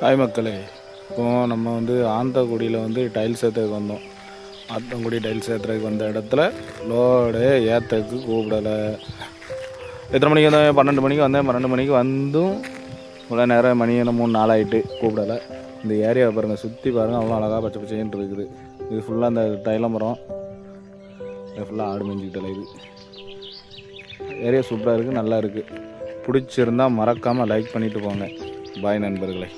Hi மக்களே, இப்போது நம்ம வந்து ஆந்தக்குடியில் வந்து டைல்ஸ் ஏற்றுறதுக்கு வந்தோம். ஆத்தங்குடி டைல்ஸ் ஏற்றுறதுக்கு வந்த இடத்துல லோடு ஏற்றுறதுக்கு கூப்பிடலை. எத்தனை மணிக்கு வந்தேன்? 12 மணிக்கு வந்தேன். 12 மணிக்கு வந்தும் இவ்வளோ நேரம் மணி என்ன 3-4 ஆகிட்டு கூப்பிடலை. இந்த ஏரியாவை பாருங்கள், சுற்றி பாருங்கள், அவ்வளோ அழகாக பச்சை பச்சைன்னு இருக்குது. இது ஃபுல்லாக அந்த தைல மரம், இது ஃபுல்லாக ஆடு மேய்ஞ்சிக்கிட்டல. இது ஏரியா சூப்பராக இருக்குது, நல்லா இருக்குது. பிடிச்சிருந்தால் மறக்காமல் லைக் பண்ணிவிட்டு போங்க. பாய் நண்பர்களே.